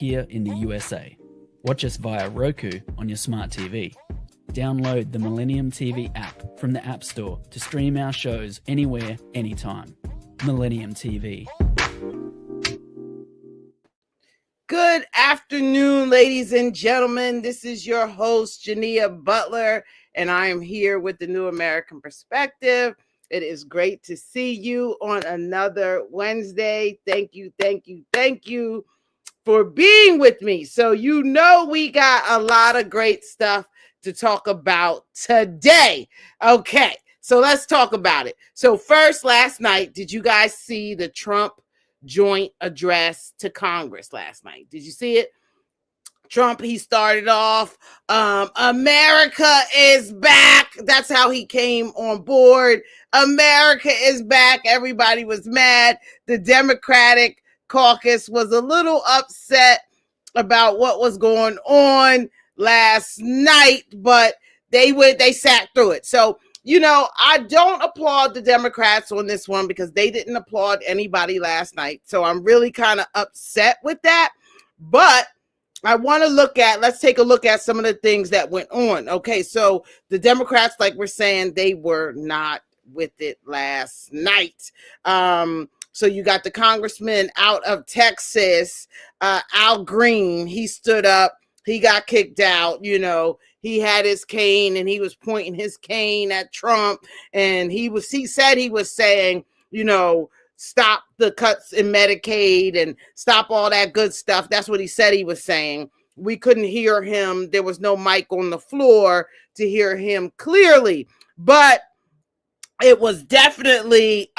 here in the USA. Watch us via Roku on your smart TV. Download the Millennium TV app from the App Store to stream our shows anywhere, anytime. Millennium TV. Good afternoon, ladies and gentlemen. This is your host, Jineea Butler, and I am here with the New American Perspective. It is great to see you on another Wednesday. Thank you for being with me. So you know we got a lot of great stuff to talk about today. Okay, so let's talk about it. So first, last night, did you guys see the Trump joint address to Congress last night? Did you see it? Trump, he started off, America is back. That's how he came on board. America is back. Everybody was mad. The Democratic caucus was a little upset about what was going on last night, but they sat through it. So, you know, I don't applaud the Democrats on this one because they didn't applaud anybody last night. So I'm really kind of upset with that. But I want to let's take a look at some of the things that went on. Okay, so the Democrats, like we're saying, they were not with it last night. So you got the congressman out of Texas, Al Green. He stood up. He got kicked out. You know, he had his cane and he was pointing his cane at Trump. And he said he was saying, you know, stop the cuts in Medicaid and stop all that good stuff. That's what he said he was saying. We couldn't hear him. There was no mic on the floor to hear him clearly. But it was definitely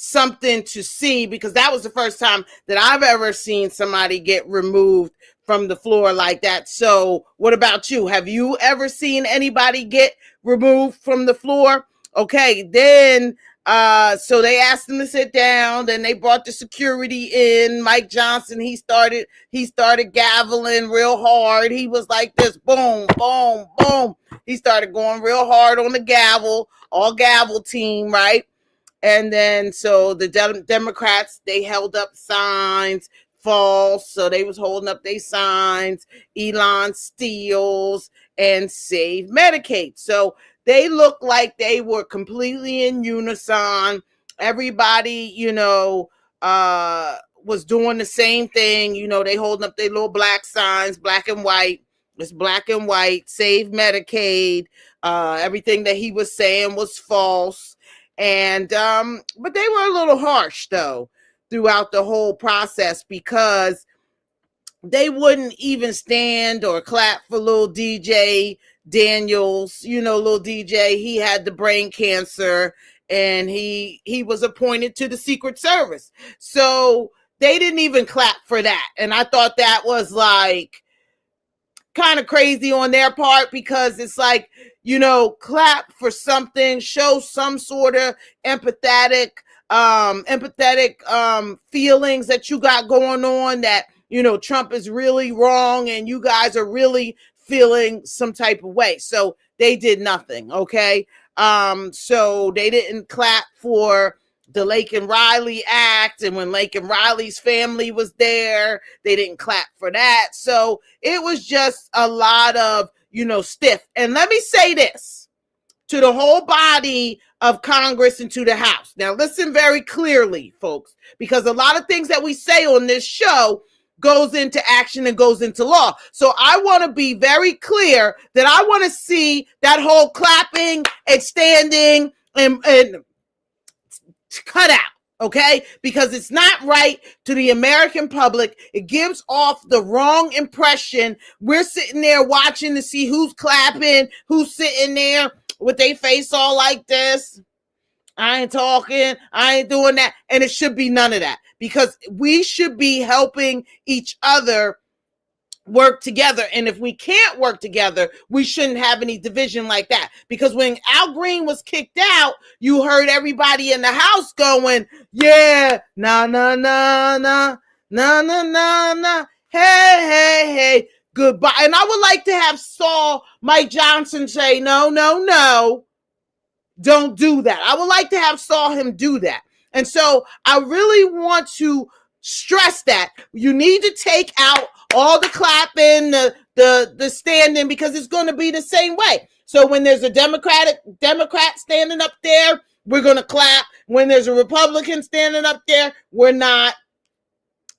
something to see, because that was the first time that I've ever seen somebody get removed from the floor like that. So what about you? Have you ever seen anybody get removed from the floor? Okay, then so they asked him to sit down. Then they brought the security in. Mike Johnson, he started gaveling real hard. He was like this, boom, boom, boom. He started going real hard on the gavel, all gavel team, right? And then so the Democrats, they held up signs, false. So they was holding up their signs, Elon steals and save Medicaid. So they looked like they were completely in unison. Everybody, you know, was doing the same thing. You know, they holding up their little black signs, black and white. It's black and white, save Medicaid. Everything that he was saying was false. And but they were a little harsh though throughout the whole process, because they wouldn't even stand or clap for little DJ Daniels. You know, little DJ, he had the brain cancer and he was appointed to the Secret Service. So they didn't even clap for that. And I thought that was like kind of crazy on their part, because it's like, you know, clap for something, show some sort of empathetic feelings that you got going on, that, you know, Trump is really wrong and you guys are really feeling some type of way. So they did nothing. Okay. So they didn't clap for the Lake and Riley Act. And when Lake and Riley's family was there, they didn't clap for that. So it was just a lot of, you know, stiff. And let me say this to the whole body of Congress and to the House. Now, listen very clearly, folks, because a lot of things that we say on this show goes into action and goes into law. So I want to be very clear that I want to see that whole clapping and standing and cut out. Okay, because it's not right to the American public. It gives off the wrong impression. We're sitting there watching to see who's clapping, who's sitting there with their face all like this. I ain't talking, I ain't doing that. And it should be none of that, because we should be helping each other work together. And if we can't work together, we shouldn't have any division like that. Because when Al Green was kicked out, you heard everybody in the house going, yeah, nah, nah, nah, nah, nah, nah, nah, nah, hey, hey, hey, goodbye. And I would like to have saw Mike Johnson say, no, no, no, don't do that. I would like to have saw him do that. And so I really want to stress that you need to take out all the clapping, the standing, because it's going to be the same way. So when there's a Democrat standing up there, we're going to clap. When there's a Republican standing up there, we're not.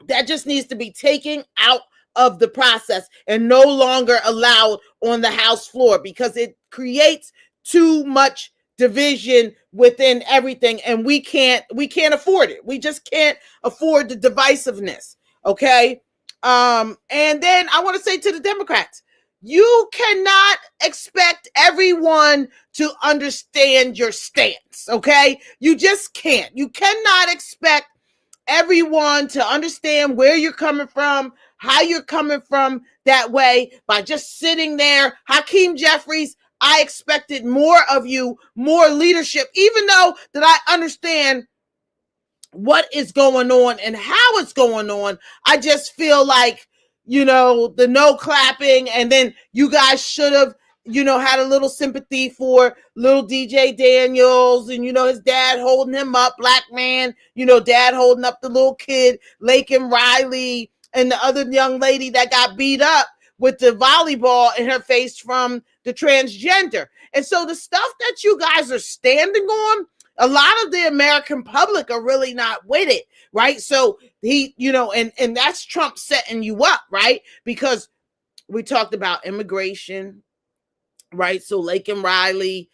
That just needs to be taken out of the process and no longer allowed on the House floor, because it creates too much division within everything, and we can't afford it. We just can't afford the divisiveness. Okay. And then I want to say to the Democrats, you cannot expect everyone to understand your stance. Okay. You just can't. You cannot expect everyone to understand where you're coming from, how you're coming from that way by just sitting there. Hakeem Jeffries, I expected more of you, more leadership, even though that I understand what is going on and how it's going on. I just feel like, the no clapping, and then you guys should have, had a little sympathy for little DJ Daniels, and, his dad holding him up, black man, dad holding up the little kid, Lakin Riley, and the other young lady that got beat up with the volleyball in her face from the transgender. And so the stuff that you guys are standing on, a lot of the American public are really not with it, right? So he, and that's Trump setting you up, right? Because we talked about immigration, right? So Lakin Riley,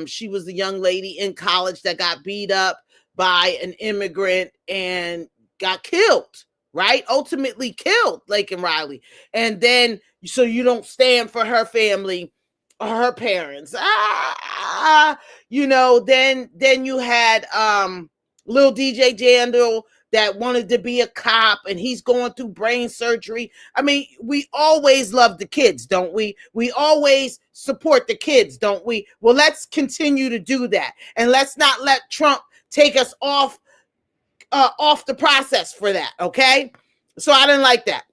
she was a young lady in college that got beat up by an immigrant and got killed, right? Ultimately killed Lakin Riley. And then, so you don't stand for her family or her parents. Then you had little DJ Jandal that wanted to be a cop, and he's going through brain surgery. I mean, we always love the kids, don't we? We always support the kids, don't we? Well, let's continue to do that. And let's not let Trump take us off the process for that, okay? So I didn't like that.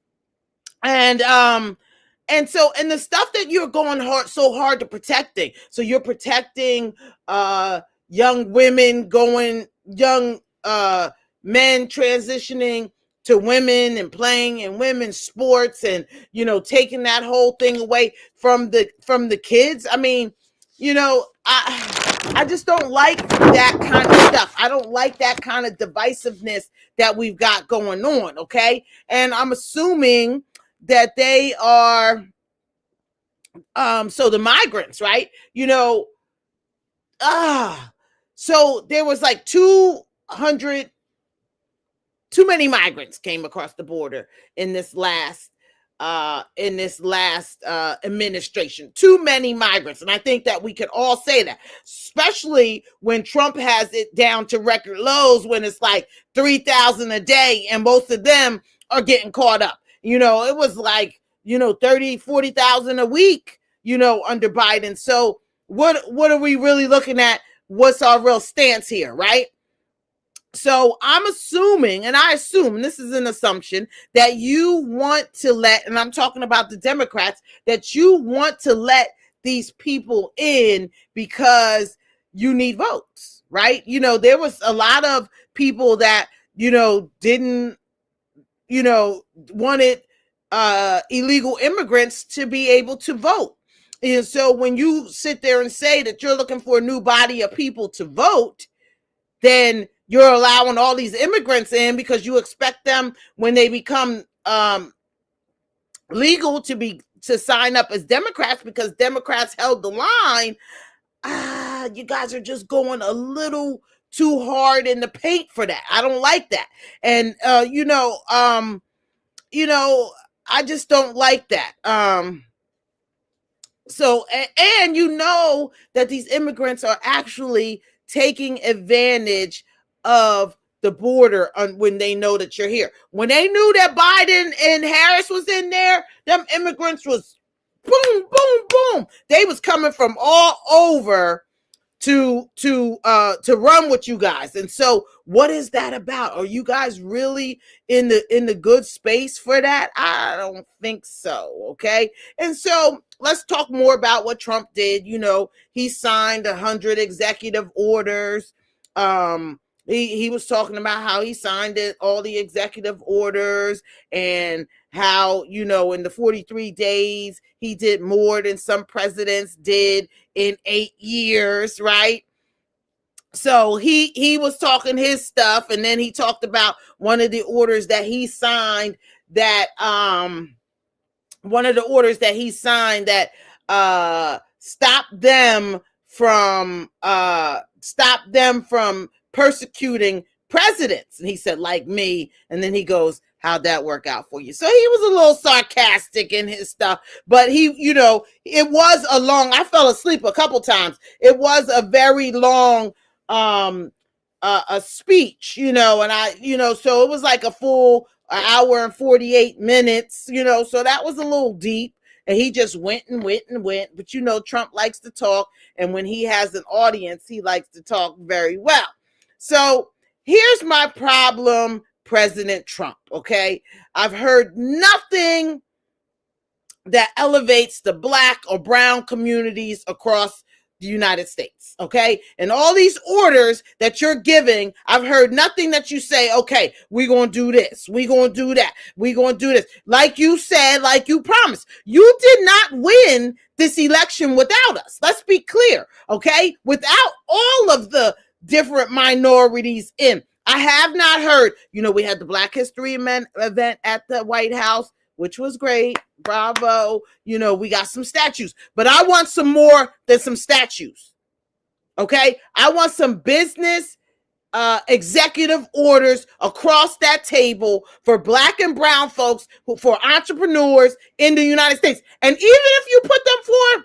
And the stuff that you're going so hard to protecting. So you're protecting young women young men transitioning to women and playing in women's sports, and taking that whole thing away from the kids. I mean, I just don't like that kind of stuff. I don't like that kind of divisiveness that we've got going on, okay? And I'm assuming that they are so the migrants, right? So there was like 200 too many migrants came across the border in this last administration. Too many migrants. And I think that we could all say that, especially when Trump has it down to record lows, when it's like 3,000 a day, and most of them are getting caught up. It was like, 30, 40,000 a week, under Biden. So what are we really looking at? What's our real stance here, right? So I'm assuming, and I assume, this is an assumption, that you want to let, and I'm talking about the Democrats, that you want to let these people in because you need votes, right? There was a lot of people that, didn't, wanted illegal immigrants to be able to vote. And so when you sit there and say that you're looking for a new body of people to vote, then you're allowing all these immigrants in because you expect them, when they become legal, to sign up as Democrats because Democrats held the line. You guys are just going a little too hard in the paint for that. I don't like that. And I just don't like that. So, and that these immigrants are actually taking advantage of the border when they know that you're here. When they knew that Biden and Harris was in there, them immigrants was boom, boom, boom. They was coming from all over to run with you guys. And so what is that about? Are you guys really in the good space for that? I don't think so. Okay. And so let's talk more about what Trump did. He signed 100 executive orders He was talking about how he signed all the executive orders, and how, in the 43 days, he did more than some presidents did in 8 years, right? So he was talking his stuff, and then he talked about one of the orders that he signed that stop them from persecuting presidents. And he said, like me. And then he goes, how'd that work out for you? So he was a little sarcastic in his stuff, but it was I fell asleep a couple times. It was a very long a speech, and I, so it was like a full hour and 48 minutes, so that was a little deep. And he just went and went and went. But Trump likes to talk. And when he has an audience, he likes to talk very well. So here's my problem, President Trump, okay? I've heard nothing that elevates the Black or brown communities across the United States, okay? And all these orders that you're giving, I've heard nothing that you say, okay, we're going to do this, we're going to do that, we're going to do this. Like you said, like you promised. You did not win this election without us. Let's be clear, okay? Without all of the different minorities in. I have not heard, we had the Black History event at the White House, which was great. Bravo. We got some statues, but I want some more than some statues. Okay. I want some business executive orders across that table for Black and brown folks, for entrepreneurs in the United States. And even if you put them for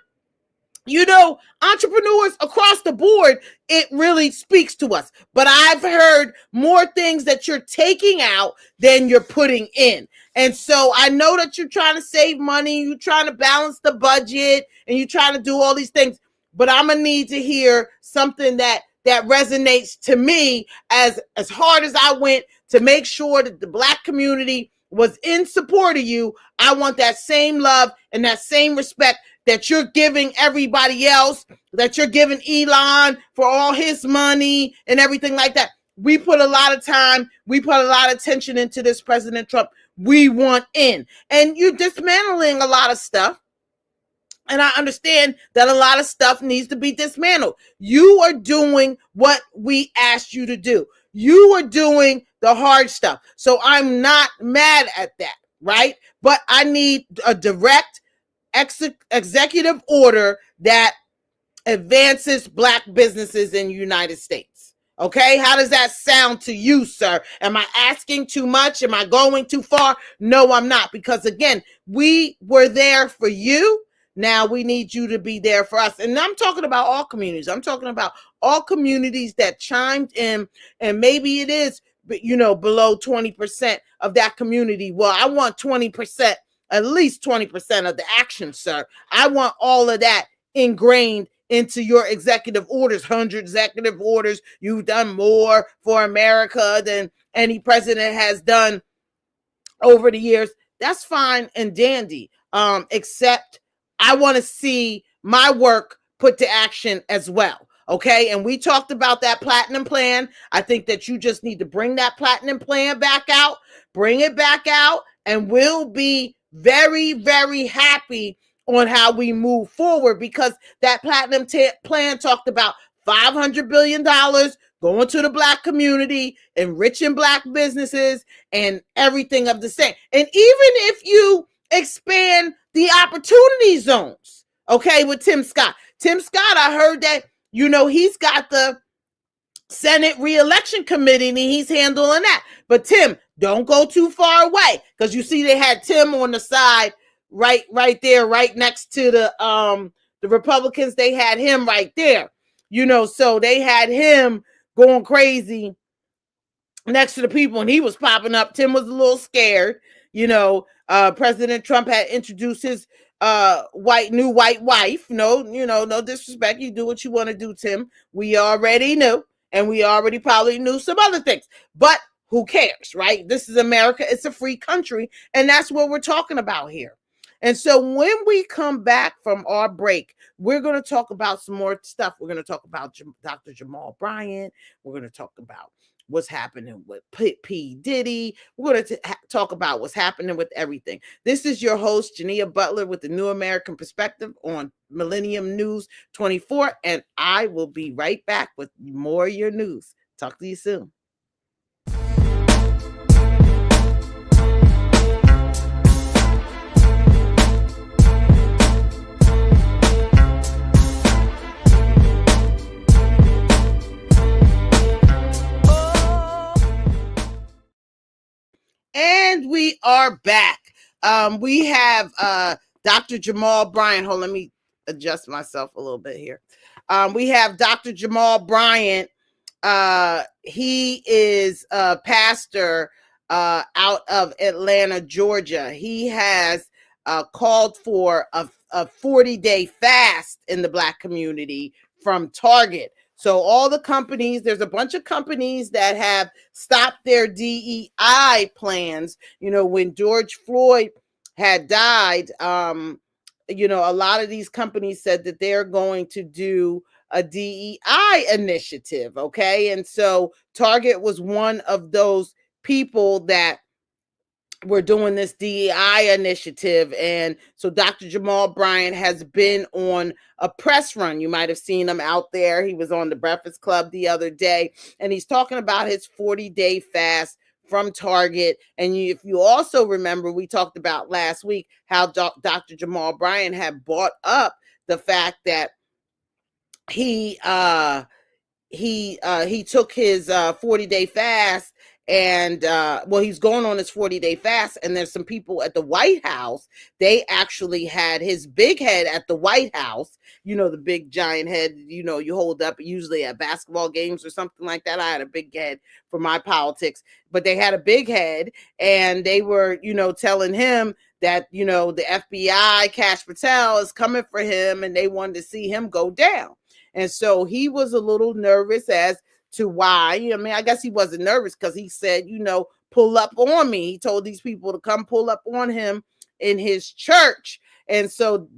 entrepreneurs across the board, it really speaks to us. But I've heard more things that you're taking out than you're putting in. And so I know that you're trying to save money, you're trying to balance the budget, and you're trying to do all these things. But I'm going to need to hear something that resonates to me as hard as I went to make sure that the Black community was in support of you. I want that same love and that same respect that you're giving everybody else, that you're giving Elon for all his money and everything like that. We put a lot of time, we put a lot of attention into this, President Trump. We want in. And you're dismantling a lot of stuff. And I understand that a lot of stuff needs to be dismantled. You are doing what we asked you to do. You are doing the hard stuff. So I'm not mad at that, right? But I need a direct executive order that advances Black businesses in the United States. Okay, how does that sound to you, sir? Am I asking too much? Am I going too far? No, I'm not. Because again, we were there for you. Now we need you to be there for us. And I'm talking about all communities. I'm talking about all communities that chimed in, and maybe it is, below 20% of that community. Well, I want 20%. At least 20% of the action, sir. I want all of that ingrained into your executive orders, 100 executive orders. You've done more for America than any president has done over the years. That's fine and dandy. Except I want to see my work put to action as well. Okay. And we talked about that platinum plan. I think that you just need to bring that platinum plan back out, bring it back out, and we'll be very, very happy on how we move forward, because that platinum plan talked about $500 billion going to the Black community, enriching Black businesses, and everything of the same. And even if you expand the opportunity zones, okay, with Tim Scott. Tim Scott, I heard that, he's got the Senate re-election committee and he's handling that. But Tim, don't go too far away, because you see they had Tim on the side, right there, right next to the Republicans. They had him right there, so they had him going crazy next to the people, and he was popping up. Tim was a little scared. President Trump had introduced his new white wife. No disrespect. You do what you want to do, Tim. We already knew, and we already probably knew some other things, but who cares, right? This is America. It's a free country, and that's what we're talking about here. And so when we come back from our break, we're going to talk about some more stuff. We're going to talk about Dr. Jamal Bryant. We're going to talk about what's happening with P. Diddy. We're going to talk about what's happening with everything. This is your host, Jineea Butler, with the New American Perspective on Millennium News 24, and I will be right back with more of your news. Talk to you soon. And we are back. We have Dr. Jamal Bryant. Hold on, let me adjust myself a little bit here. We have Dr. Jamal Bryant. He is a pastor out of Atlanta, Georgia. He has called for a 40-day fast in the Black community from Target. So all the companies, there's a bunch of companies that have stopped their DEI plans. You know, when George Floyd had died, you know, a lot of these companies said that they're going to do a DEI initiative. Okay. And so Target was one of those people that we're doing this DEI initiative. And so Dr. Jamal Bryant has been on a press run. You might have seen him out there. He was on the Breakfast Club the other day, and he's talking about his 40-day fast from Target. And if you also remember, we talked about last week how Dr. Jamal Bryant had brought up the fact that he took his 40-day fast, and he's going on his 40-day fast, and there's some people at the White House. They actually had his big head at the White House, you know, the big giant head, you know, you hold up usually at basketball games or something like that. I had a big head for my politics, but they had a big head, and they were, you know, telling him that, you know, the FBI, Kash Patel, is coming for him, and they wanted to see him go down. And so he was a little nervous as to why. I mean, I guess he wasn't nervous because he said, you know, pull up on me. He told these people to come pull up on him in his church. And so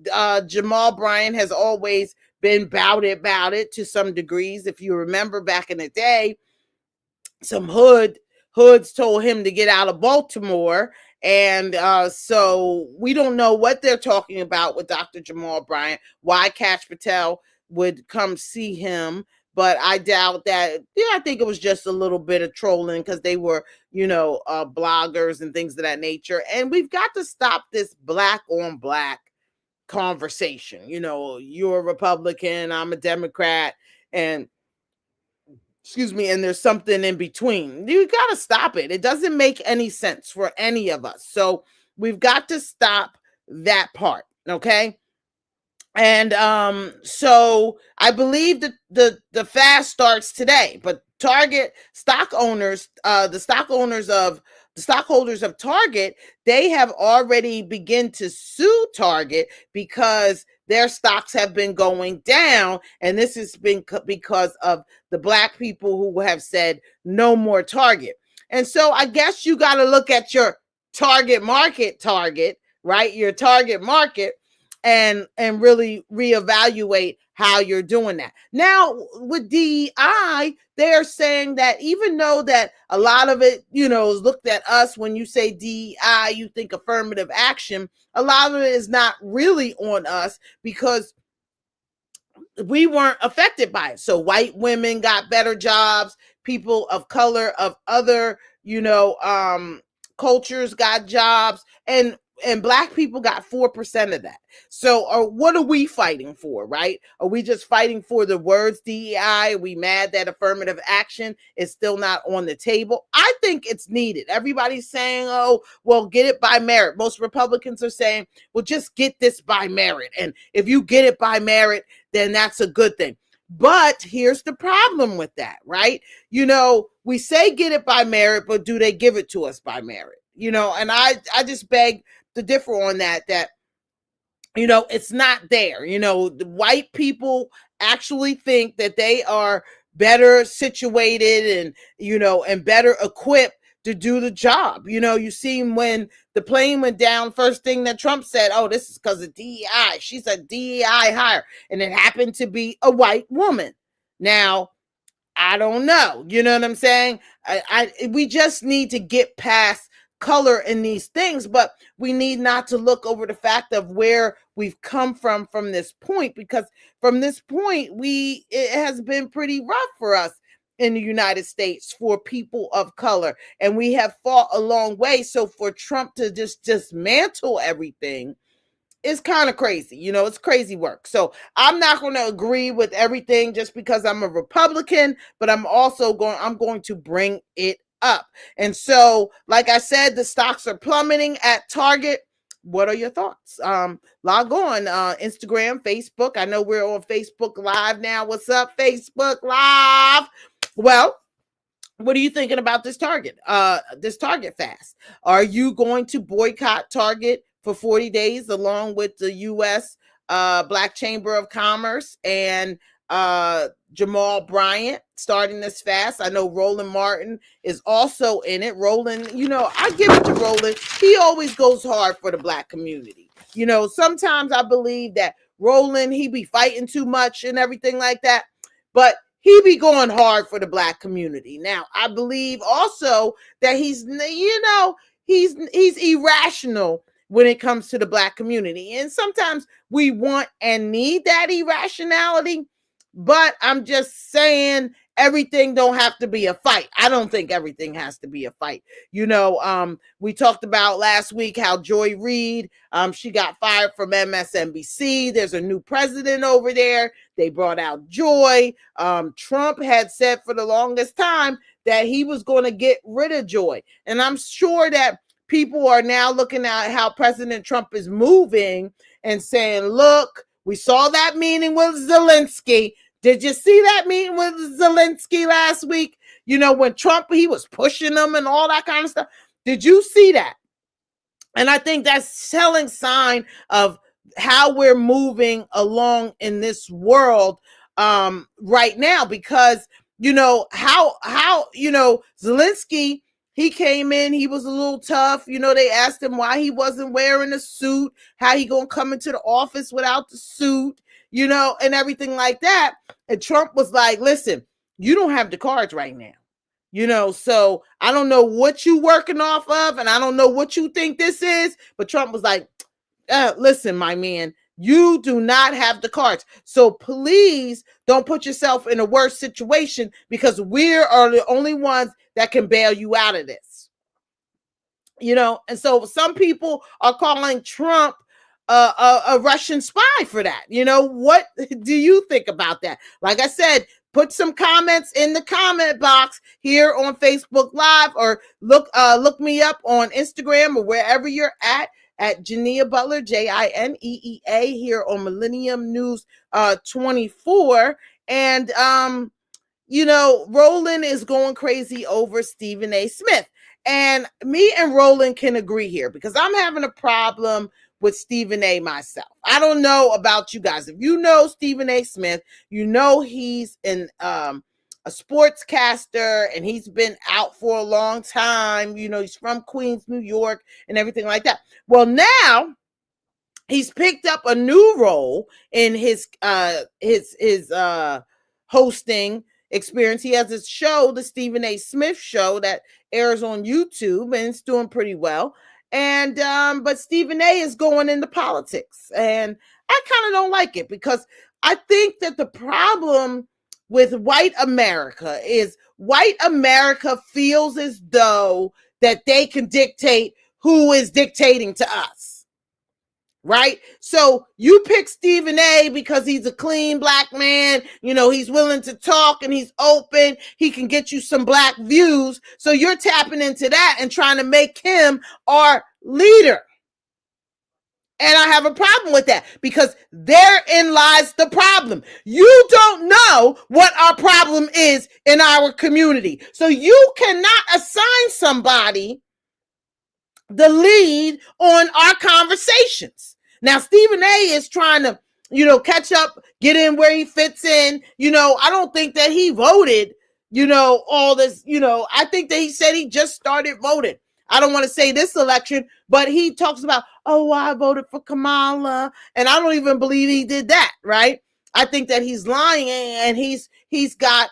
Jamal Bryant has always been about it to some degrees. If you remember back in the day, some hoods told him to get out of Baltimore. And so we don't know what they're talking about with Dr. Jamal Bryant, why Kash Patel would come see him. But I doubt that. Yeah, I think it was just a little bit of trolling because they were, you know, bloggers and things of that nature. And we've got to stop this black on black conversation. You know, you're a Republican, I'm a Democrat, and and there's something in between. You got to stop it. It doesn't make any sense for any of us. So we've got to stop that part. Okay. And so I believe that the fast starts today, but Target stockholders of Target, they have already begun to sue Target because their stocks have been going down, and this has been because of the black people who have said no more Target. And so I guess you got to look at your target market, right? Your target market, and really reevaluate how you're doing that. Now with DEI, they're saying that even though that a lot of it, you know, is looked at us, when you say DEI, you think affirmative action. A lot of it is not really on us because we weren't affected by it. So white women got better jobs, people of color, of other, you know, cultures got jobs, and black people got 4% of that. So what are we fighting for, right? Are we just fighting for the words DEI? Are we mad that affirmative action is still not on the table? I think it's needed. Everybody's saying, oh, well, get it by merit. Most Republicans are saying, well, just get this by merit. And if you get it by merit, then that's a good thing. But here's the problem with that, right? You know, we say get it by merit, but do they give it to us by merit? You know, and I just beg to differ on that, you know, it's not there. You know, the white people actually think that they are better situated and, you know, and better equipped to do the job. You know, you see when the plane went down, first thing that Trump said, oh, this is because of DEI. She's a DEI hire. And it happened to be a white woman. Now, I don't know. You know what I'm saying? We just need to get past color in these things, but we need not to look over the fact of where we've come from this point, because from this point it has been pretty rough for us in the United States for people of color, and we have fought a long way. So for Trump to just dismantle everything, it's kind of crazy. It's crazy work. So I'm not going to agree with everything just because I'm a Republican, but I'm going to bring it up. And so, like I said, the stocks are plummeting at Target. What are your thoughts? Log on Instagram, Facebook. I know we're on Facebook Live now. What's up, Facebook Live? Well, what are you thinking about this Target fast? Are you going to boycott Target for 40 days along with the U.S. Black Chamber of Commerce and Jamal Bryant starting this fast? I know Roland Martin is also in it. Roland, I give it to Roland. He always goes hard for the Black community. Sometimes I believe that Roland, he be fighting too much and everything like that, but he be going hard for the Black community. Now, I believe also that he's irrational when it comes to the Black community. And sometimes we want and need that irrationality, but I'm just saying everything don't have to be a fight. I don't think everything has to be a fight. We talked about last week how Joy Reid, she got fired from MSNBC. There's a new president over there. They brought out Joy. Trump had said for the longest time that he was going to get rid of Joy. And I'm sure that people are now looking at how President Trump is moving and saying, look, we saw that meeting with Zelensky. Did you see that meeting with Zelensky last week? When Trump, he was pushing them and all that kind of stuff. Did you see that? And I think that's telling sign of how we're moving along in this world right now, because how Zelensky, he came in, he was a little tough. They asked him why he wasn't wearing a suit, how he gonna come into the office without the suit, and everything like that. And Trump was like, listen, you don't have the cards right now. So I don't know what you working off of, and I don't know what you think this is, but Trump was like, listen, my man, you do not have the cards. So please don't put yourself in a worse situation, because we are the only ones that can bail you out of this. And so some people are calling Trump a Russian spy for that. What do you think about that? Like I said, put some comments in the comment box here on Facebook Live, or look me up on Instagram or wherever you're at Jineea Butler, Jineea, here on Millennium News 24. And Roland is going crazy over Stephen A. Smith. And me and Roland can agree here, because I'm having a problem with Stephen A. myself. I don't know about you guys. If you know Stephen A. Smith, he's a sportscaster, and he's been out for a long time. He's from Queens, New York, and everything like that. Well, now he's picked up a new role in his hosting experience. He has this show, the Stephen A. Smith Show, that airs on YouTube, and it's doing pretty well. And but Stephen A. is going into politics, and I kind of don't like it, because I think that the problem with white America is white America feels as though that they can dictate who is dictating to us. Right? So you pick Stephen A. because he's a clean Black man. He's willing to talk, and he's open. He can get you some Black views. So you're tapping into that and trying to make him our leader. And I have a problem with that, because therein lies the problem. You don't know what our problem is in our community. So you cannot assign somebody the lead on our conversations. Now, Stephen A. is trying to, catch up, get in where he fits in. I don't think that he voted, all this, I think that he said he just started voting. I don't want to say this election, but he talks about, I voted for Kamala. And I don't even believe he did that, right? I think that he's lying, and he's got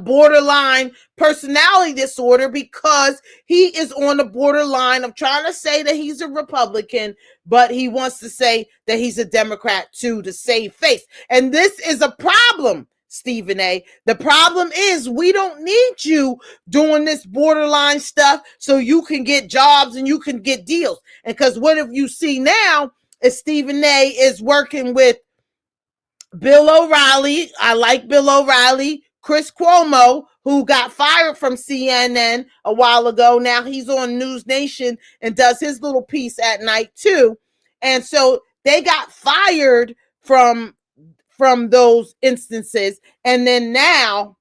borderline personality disorder, because he is on the borderline of trying to say that he's a Republican, but he wants to say that he's a Democrat too, to save face. And this is a problem, Stephen A. The problem is we don't need you doing this borderline stuff so you can get jobs and you can get deals. And because what if you see now is Stephen A. is working with Bill O'Reilly. I like Bill O'Reilly. Chris Cuomo, who got fired from CNN a while ago. Now he's on News Nation and does his little piece at night too. And so they got fired from those instances. And then now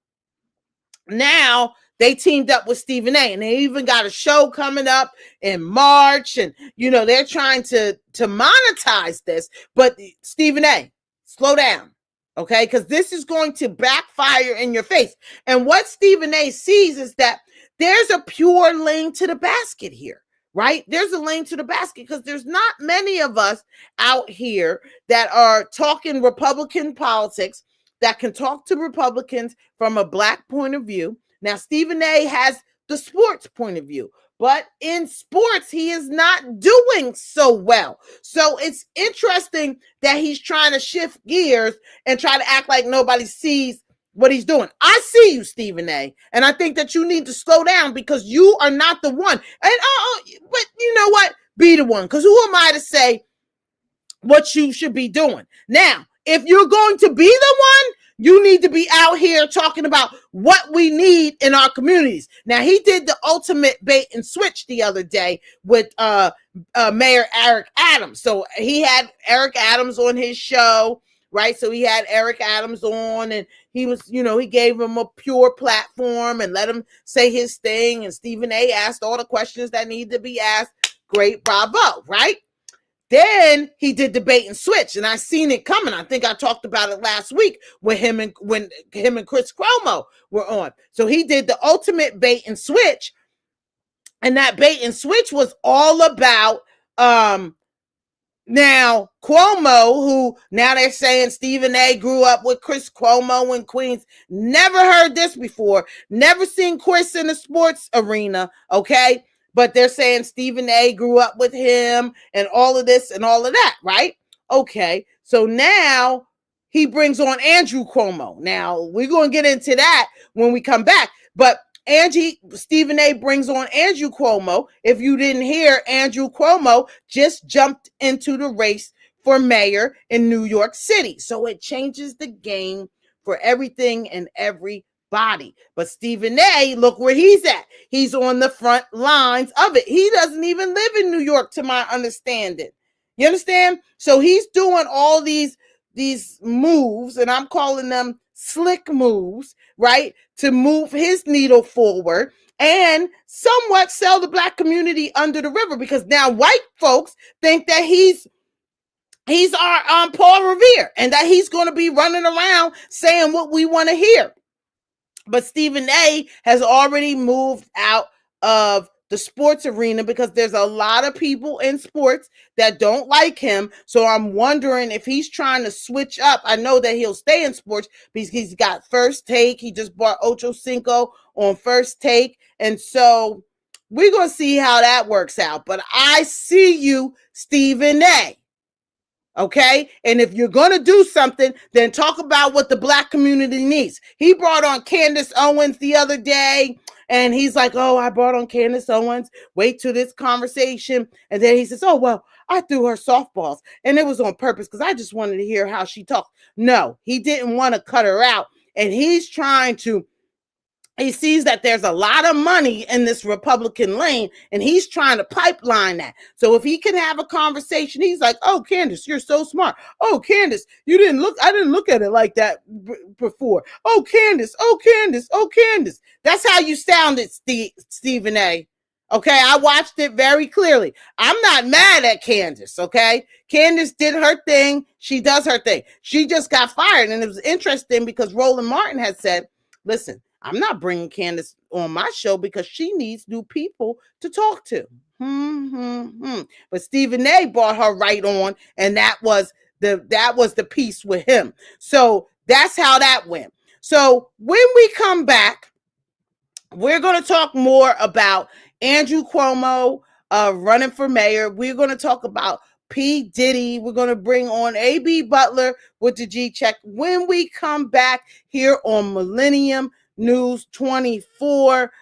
they teamed up with Stephen A. And they even got a show coming up in March. And, they're trying to monetize this. But Stephen A., slow down, okay? Because this is going to backfire in your face. And what Stephen A. sees is that there's a pure lane to the basket here, right? There's a lane to the basket because there's not many of us out here that are talking Republican politics, that can talk to Republicans from a Black point of view. Now, Stephen A. has the sports point of view, but in sports, he is not doing so well. So it's interesting that he's trying to shift gears and try to act like nobody sees what he's doing. I see you, Stephen A. And I think that you need to slow down, because you are not the one. And but you know what? Be the one. Because who am I to say what you should be doing? Now, if you're going to be the one, you need to be out here talking about what we need in our communities. Now, he did the ultimate bait and switch the other day with Mayor Eric Adams. So he had Eric Adams on his show, right? So he had Eric Adams on, and he was, he gave him a pure platform and let him say his thing. And Stephen A. asked all the questions that needed to be asked. Great, bravo, right? Then he did the bait and switch, and I seen it coming. I think I talked about it last week when him and Chris Cuomo were on. So he did the ultimate bait and switch, and that bait and switch was all about now Cuomo, who now they're saying Stephen A. grew up with Chris Cuomo in Queens. Never heard this before. Never seen Chris in the sports arena. Okay. But they're saying Stephen A. grew up with him and all of this and all of that, right? Okay, so now he brings on Andrew Cuomo. Now, we're going to get into that when we come back. But Stephen A. brings on Andrew Cuomo. If you didn't hear, Andrew Cuomo just jumped into the race for mayor in New York City. So it changes the game for everything and everybody. But Stephen A., look where he's at. He's on the front lines of it. He doesn't even live in New York, to my understanding. You understand? So he's doing all these moves, and I'm calling them slick moves, right? To move his needle forward and somewhat sell the Black community under the river, because now white folks think that he's our Paul Revere, and that he's going to be running around saying what we want to hear. But Stephen A. has already moved out of the sports arena, because there's a lot of people in sports that don't like him. So I'm wondering if he's trying to switch up. I know that he'll stay in sports because he's got First Take. He just bought Ocho Cinco on First Take. And so we're going to see how that works out. But I see you, Stephen A. Okay. And if you're going to do something, then talk about what the Black community needs. He brought on Candace Owens the other day, and he's like, oh, I brought on Candace Owens. Wait till this conversation. And then he says, oh, well, I threw her softballs, and it was on purpose because I just wanted to hear how she talked. No, he didn't want to cut her out. And he sees that there's a lot of money in this Republican lane, and he's trying to pipeline that. So if he can have a conversation, he's like, oh, Candace, you're so smart. Oh, Candace, I didn't look at it like that before. Oh, Candace. That's how you sounded, Stephen A. Okay, I watched it very clearly. I'm not mad at Candace, okay? Candace did her thing. She does her thing. She just got fired, and it was interesting because Roland Martin had said, listen, I'm not bringing Candace on my show because she needs new people to talk to. But Stephen A. brought her right on, and that was that was the piece with him. So that's how that went. So when we come back, we're going to talk more about Andrew Cuomo running for mayor. We're going to talk about P. Diddy. We're going to bring on A.B. Butler with the G Check when we come back here on Millennium News 24.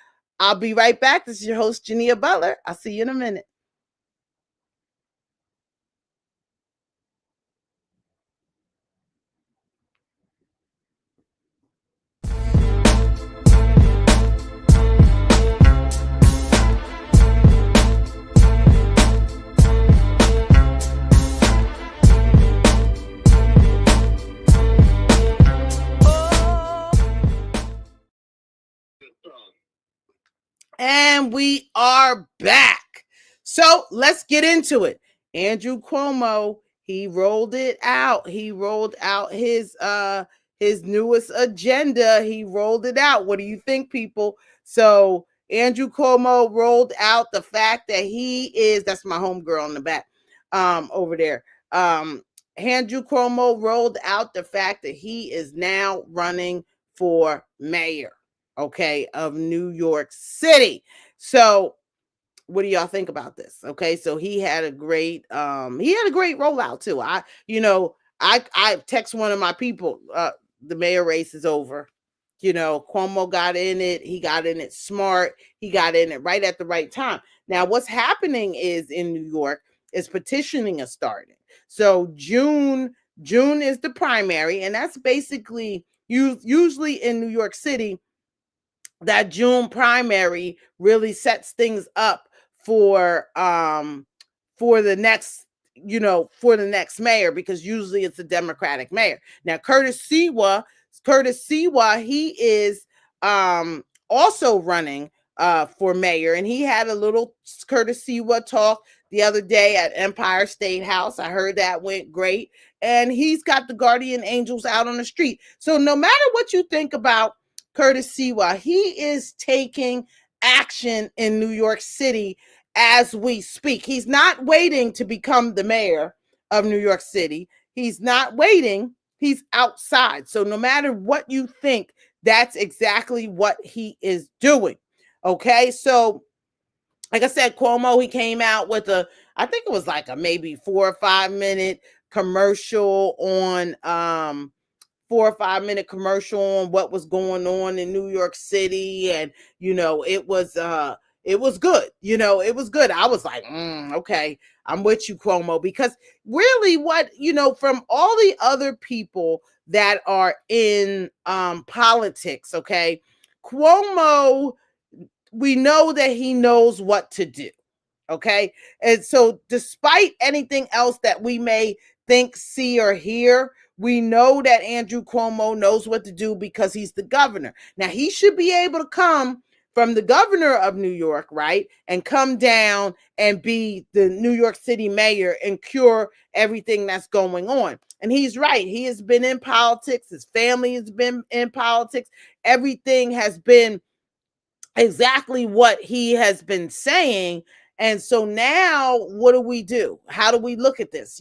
I'll be right back. This is your host, Jineea Butler. I'll see you in a minute. And we are back. So let's get into it. Andrew Cuomo, he rolled it out. He rolled out his newest agenda. He rolled it out. What do you think, people? So Andrew Cuomo rolled out the fact that he is, that's my homegirl in the back over there. Andrew Cuomo rolled out the fact that he is now running for mayor, okay, of New York City. So what do y'all think about this? Okay, so he had a great rollout too. I text one of my people, the mayor race is over. Cuomo got in it. He got in it smart. He got in it right at the right time. Now, what's happening is in New York is petitioning is starting. So June is the primary, and that's basically usually in New York City. That June primary really sets things up for the next mayor, because usually it's a Democratic mayor. Now Curtis Sewa, he is also running for mayor, and he had a little Curtis Sewa talk the other day at Empire State House. I heard that went great, and he's got the guardian angels out on the street. So no matter what you think about Curtis Sewa, he is taking action in New York City as we speak. He's not waiting to become the mayor of New York City. He's not waiting. He's outside. So no matter what you think, that's exactly what he is doing. Okay, so like I said, Cuomo, he came out with I think it was like a maybe 4 or 5 minute commercial on 4 or 5 minute commercial on what was going on in New York City. And, it was good. It was good. I was like, okay, I'm with you, Cuomo, because really from all the other people that are in politics, okay, Cuomo, we know that he knows what to do. Okay. And so despite anything else that we may think, see, or hear, we know that Andrew Cuomo knows what to do because he's the governor. Now, he should be able to come from the governor of New York, right, and come down and be the New York City mayor and cure everything that's going on. And he's right. He has been in politics. His family has been in politics. Everything has been exactly what he has been saying. And so now what do we do? How do we look at this?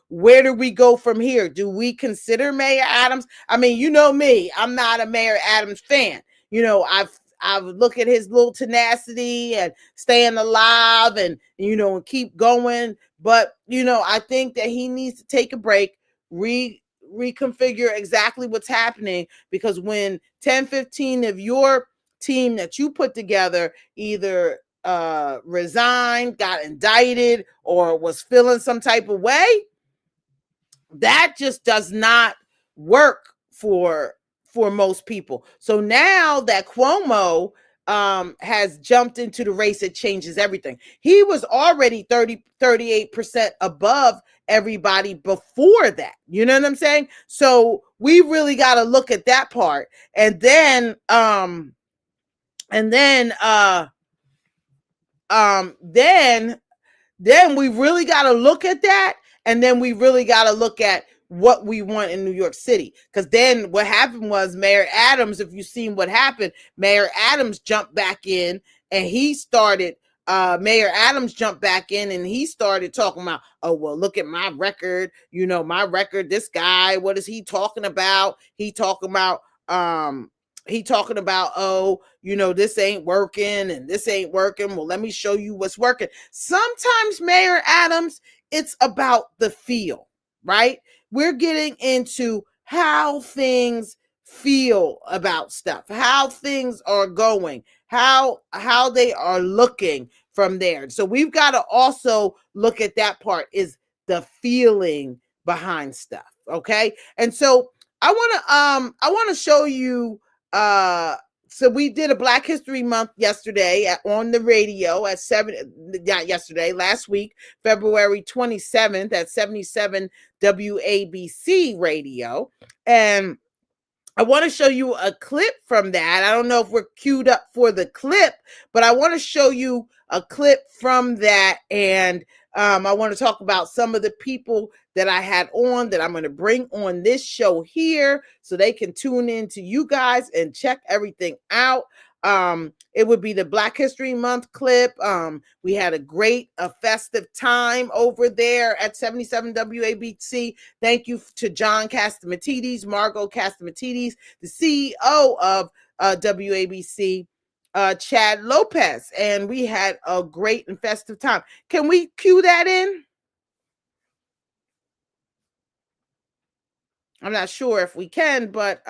Where do we go from here? Do we consider Mayor Adams? I mean, me, I'm not a Mayor Adams fan. I've looked at his little tenacity and staying alive and, and keep going. But, I think that he needs to take a break, reconfigure exactly what's happening, because when 10, 15 of your team that you put together either resigned, got indicted, or was feeling some type of way, that just does not work for most people. So now that Cuomo has jumped into the race, it changes everything. He was already 38% above everybody before that. You know what I'm saying? So we really got to look at that part. And then then we really got to look at that. And then we really got to look at what we want in New York City. Because then what happened was Mayor Adams, if you've seen what happened, Mayor Adams jumped back in and he started Mayor Adams jumped back in and he started talking about, oh, well, look at my record. My record, this guy, what is he talking about? He talking about, oh, this ain't working and this ain't working. Well, let me show you what's working. Sometimes, Mayor Adams, it's about the feel, right? We're getting into how things feel about stuff, how things are going, how they are looking from there. So we've got to also look at that part, is the feeling behind stuff. Okay. And so I want to show you, so we did a Black History Month yesterday on the radio at last week, February 27th at 77 WABC radio. And I want to show you a clip from that. I don't know if we're queued up for the clip, but I want to show you a clip from that. And I want to talk about some of the people that I had on that I'm going to bring on this show here so they can tune in to you guys and check everything out. It would be the Black History Month clip. We had a festive time over there at 77 WABC. Thank you to John Castamatidis, Margot Castamatidis, the CEO of WABC, Chad Lopez, and we had a great and festive time. Can we cue that in? I'm not sure if we can, but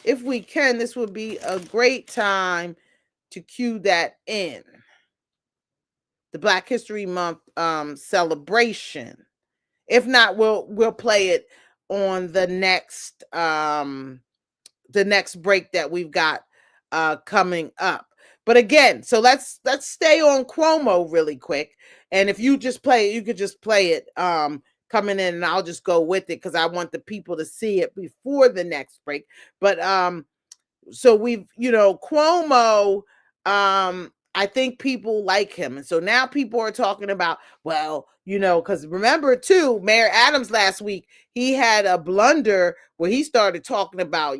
if we can, this would be a great time to cue that in. The Black History Month celebration. If not, we'll play it on the next break that we've got coming up. But again, so let's stay on Cuomo really quick. And if you just play it, you could just play it coming in, and I'll just go with it because I want the people to see it before the next break. But so we've, Cuomo, I think people like him. And so now people are talking about, well, because remember too, Mayor Adams last week, he had a blunder where he started talking about,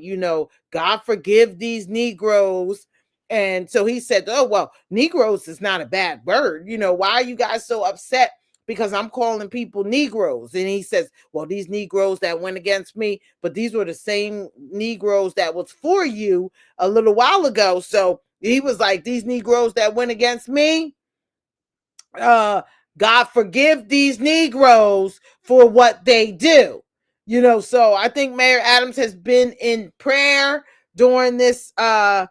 God forgive these Negroes. And so he said, oh, well, Negroes is not a bad word. Why are you guys so upset? Because I'm calling people Negroes. And he says, well, these Negroes that went against me, but these were the same Negroes that was for you a little while ago. So he was like, these Negroes that went against me, God forgive these Negroes for what they do. So I think Mayor Adams has been in prayer during this time.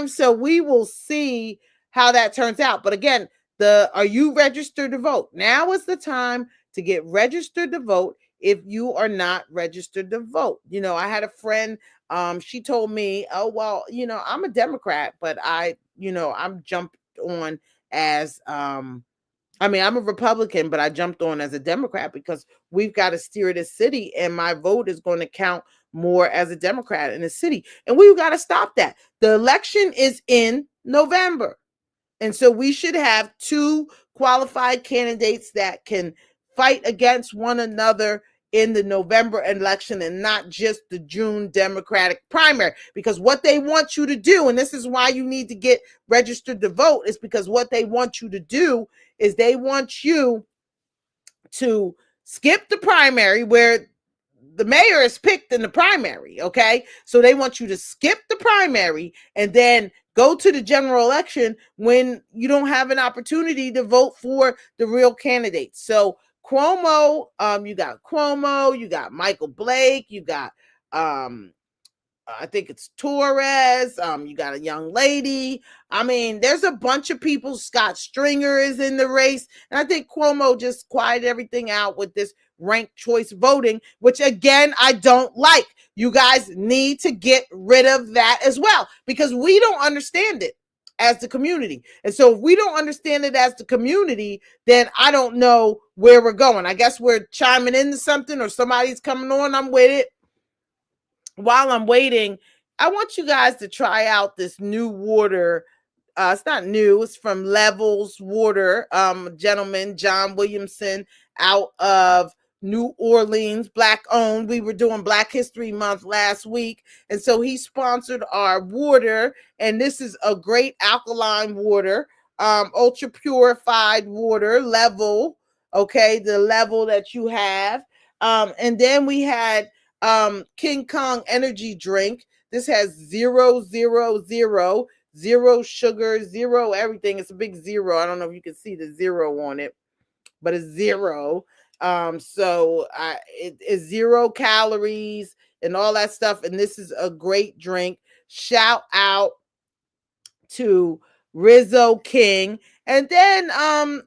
So we will see how that turns out. But again, are you registered to vote? Now is the time to get registered to vote if you are not registered to vote. I had a friend, she told me, oh, well, I'm a Democrat, but I'm jumped on as, I'm a Republican, but I jumped on as a Democrat because we've got to steer this city and my vote is going to count more as a Democrat in the city. And we've got to stop that. The election is in November. And so we should have two qualified candidates that can fight against one another in the November election and not just the June Democratic primary. Because what they want you to do, and this is why you need to get registered to vote, is because what they want you to do is they want you to skip the primary where the mayor is picked in the primary, okay? So they want you to skip the primary and then go to the general election when you don't have an opportunity to vote for the real candidates. So Cuomo, you got Cuomo, you got Michael Blake, you got I think it's Torres. You got a young lady. There's a bunch of people. Scott Stringer is in the race. And I think Cuomo just quieted everything out with this ranked choice voting, which again, I don't like. You guys need to get rid of that as well, because we don't understand it as the community. And so if we don't understand it as the community, then I don't know where we're going. I guess we're chiming into something or somebody's coming on. I'm with it. While I'm waiting, I want you guys to try out this new water. It's not new. It's from Levels Water. Gentleman, John Williamson, out of New Orleans, Black owned. We were doing Black History Month last week. And so he sponsored our water. And this is a great alkaline water. ultra purified water level, okay, the level that you have. And then we had King Kong energy drink. This has 0, 0, 0, 0 sugar, 0 everything. It's a big 0. I don't know if you can see the 0 on it, but it's 0. So it is 0 calories and all that stuff. And this is a great drink. Shout out to Rizzo King. And then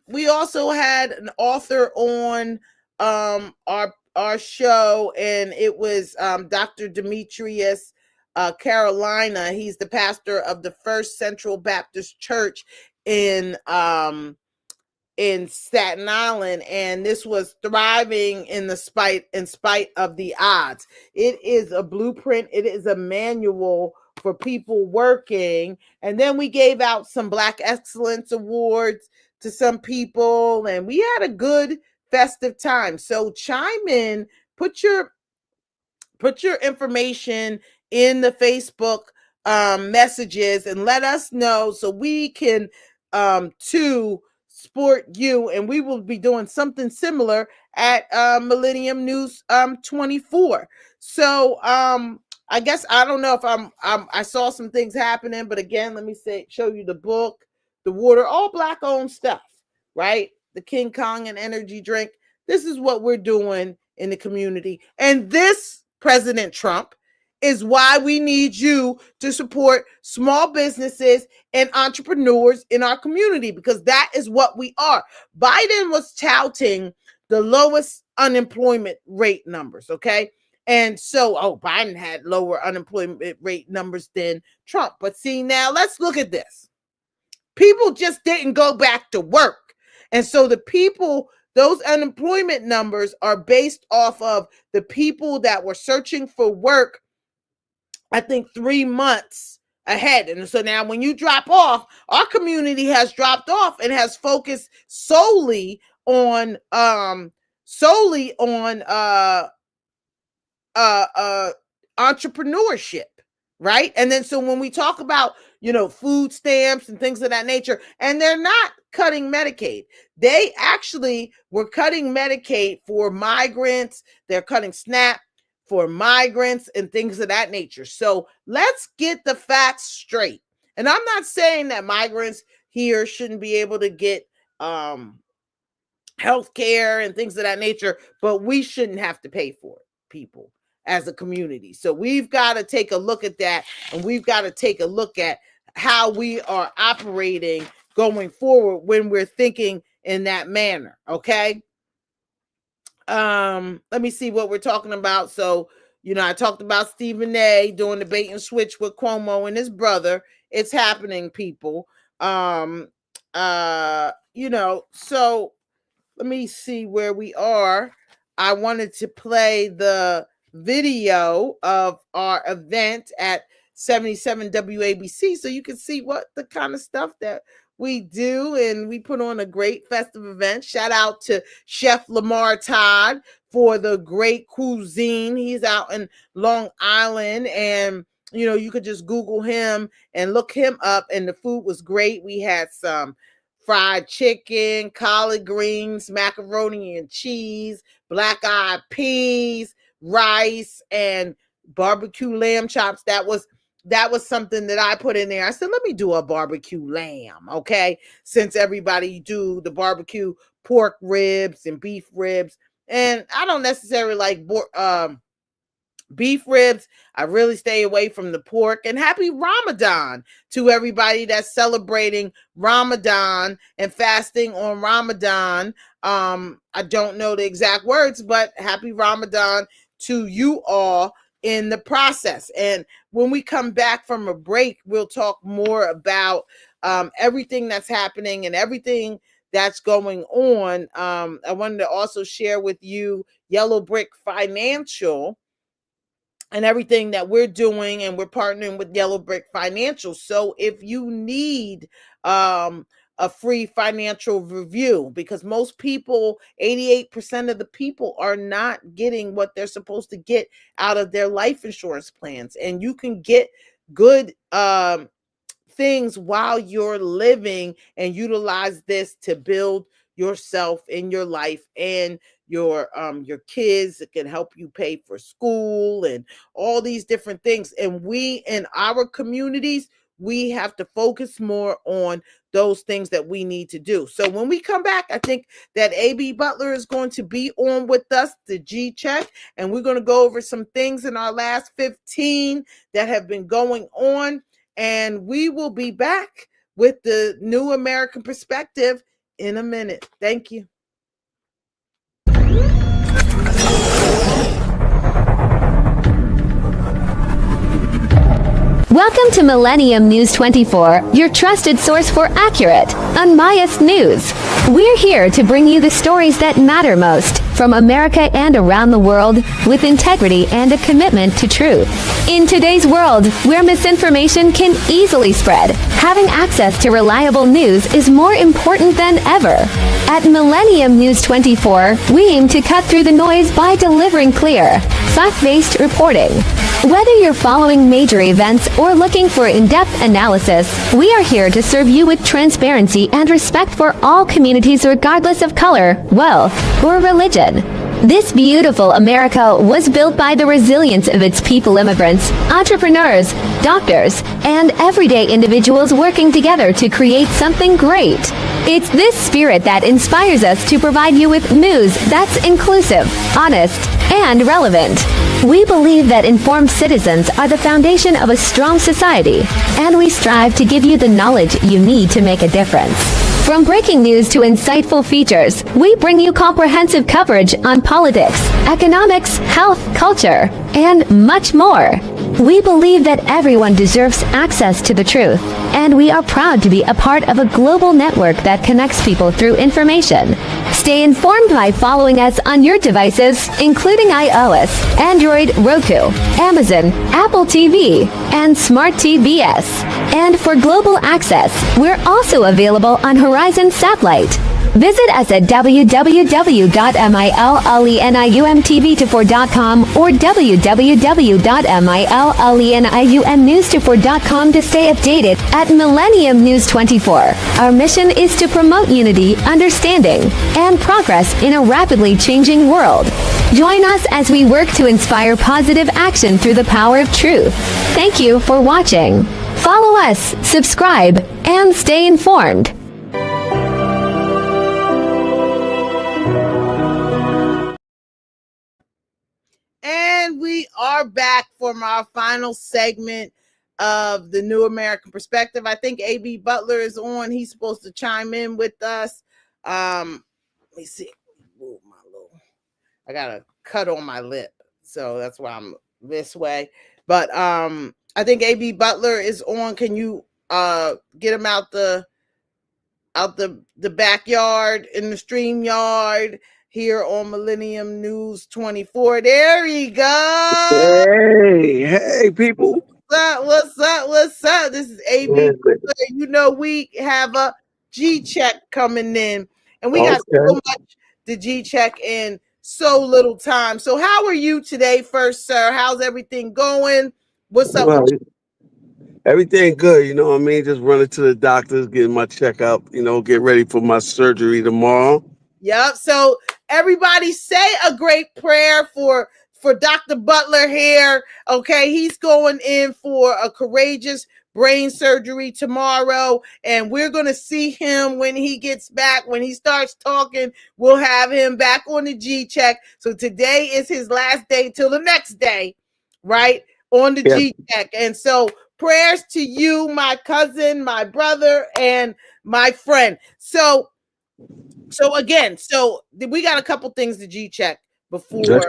we also had an author on our show, and it was Dr. Demetrius Carolina. He's the pastor of the First Central Baptist Church in Staten Island, and this was thriving in spite of the odds. It is a blueprint. It is a manual for people working. And then we gave out some Black Excellence Awards to some people, and we had a good festive time. So chime in, put your information in the Facebook messages and let us know so we can too support you, and we will be doing something similar at Millennium News 24. So I guess I don't know if I saw some things happening, but again, let me show you the book, the water, all Black owned stuff, right? The King Kong and energy drink. This is what we're doing in the community, and this President Trump is why we need you to support small businesses and entrepreneurs in our community, because that is what we are. Biden was touting the lowest unemployment rate numbers, okay? And so, Biden had lower unemployment rate numbers than Trump. But see, now let's look at this. People just didn't go back to work. And so those unemployment numbers are based off of the people that were searching for work, I think 3 months ahead. And so now when you drop off, our community has dropped off and has focused solely on entrepreneurship, right? And then so when we talk about, food stamps and things of that nature, and they're not cutting Medicaid. They actually were cutting Medicaid for migrants. They're cutting SNAP for migrants and things of that nature. So let's get the facts straight. And I'm not saying that migrants here shouldn't be able to get health care and things of that nature, but we shouldn't have to pay for it, people, as a community. So we've got to take a look at that, and we've got to take a look at how we are operating going forward when we're thinking in that manner, okay? Let me see what we're talking about. So, I talked about Stephen A. doing the bait and switch with Cuomo and his brother. It's happening, people. So let me see where we are. I wanted to play the video of our event at 77 WABC so you can see what the kind of stuff that we do, and we put on a great festive event. Shout out to Chef Lamar Todd for the great cuisine. He's out in Long Island, and you could just Google him and look him up, and the food was great. We had some fried chicken, collard greens, macaroni and cheese, black-eyed peas, rice, and barbecue lamb chops. That was something that I put in there. I said, let me do a barbecue lamb, okay? Since everybody do the barbecue pork ribs and beef ribs. And I don't necessarily like beef ribs. I really stay away from the pork. And happy Ramadan to everybody that's celebrating Ramadan and fasting on Ramadan. I don't know the exact words, but happy Ramadan to you all in the process. And when we come back from a break, we'll talk more about everything that's happening and everything that's going on. I wanted to also share with you Yellow Brick Financial and everything that we're doing, and we're partnering with Yellow Brick Financial. So if you need a free financial review, because most people, 88% of the people, are not getting what they're supposed to get out of their life insurance plans, and you can get good things while you're living and utilize this to build yourself in your life and your kids. It can help you pay for school and all these different things. And we in our communities, we have to focus more on those things that we need to do. So when we come back, I think that AB Butler is going to be on with us, the G check, and we're going to go over some things in our last 15 that have been going on. And we will be back with the New American Perspective in a minute. Thank you. Welcome to Millennium News 24, your trusted source for accurate, unbiased news. We're here to bring you the stories that matter most from America and around the world with integrity and a commitment to truth. In today's world, where misinformation can easily spread, having access to reliable news is more important than ever. At Millennium News 24, we aim to cut through the noise by delivering clear, fact-based reporting. Whether you're following major events or looking for in-depth analysis, we are here to serve you with transparency and respect for all communities regardless of color, wealth, or religion. This beautiful America was built by the resilience of its people, immigrants, entrepreneurs, doctors, and everyday individuals working together to create something great. It's this spirit that inspires us to provide you with news that's inclusive, honest, and relevant. We believe that informed citizens are the foundation of a strong society, and we strive to give you the knowledge you need to make a difference. From breaking news to insightful features, we bring you comprehensive coverage on politics, economics, health, culture, and much more. We believe that everyone deserves access to the truth, and we are proud to be a part of a global network that connects people through information. Stay informed by following us on your devices, including iOS, Android, Roku, Amazon, Apple TV, and Smart TVS. And for global access, we're also available on Horizon Satellite. Visit us at www.millenniumtv24.com or www.millenniumnews24.com to stay updated at Millennium News 24. Our mission is to promote unity, understanding, and progress in a rapidly changing world. Join us as we work to inspire positive action through the power of truth. Thank you for watching. Follow us, subscribe, and stay informed. And we are back from our final segment of the New American Perspective. I think AB Butler is on. He's supposed to chime in with us. Let me see. Ooh, I got a cut on my lip, so that's why I'm this way. But I think AB Butler is on. Can you get him out the backyard in the stream yard here on Millennium News 24? There he goes. Hey, people. What's up? This is AB. You know, we have a G check coming in, and we got so much to G check in so little time. So how are you today, first, sir? How's everything going? What's up? Well, everything good, you know what I mean? Just running to the doctors, getting my checkup, get ready for my surgery tomorrow. Yep. So everybody say a great prayer for Dr. Butler here. Okay. He's going in for a courageous brain surgery tomorrow, and we're going to see him when he gets back. When he starts talking, we'll have him back on the G check. So today is his last day till the next day, right? On the G check. And so prayers to you, my cousin, my brother, and my friend. So again, we got a couple things to G check before. Let's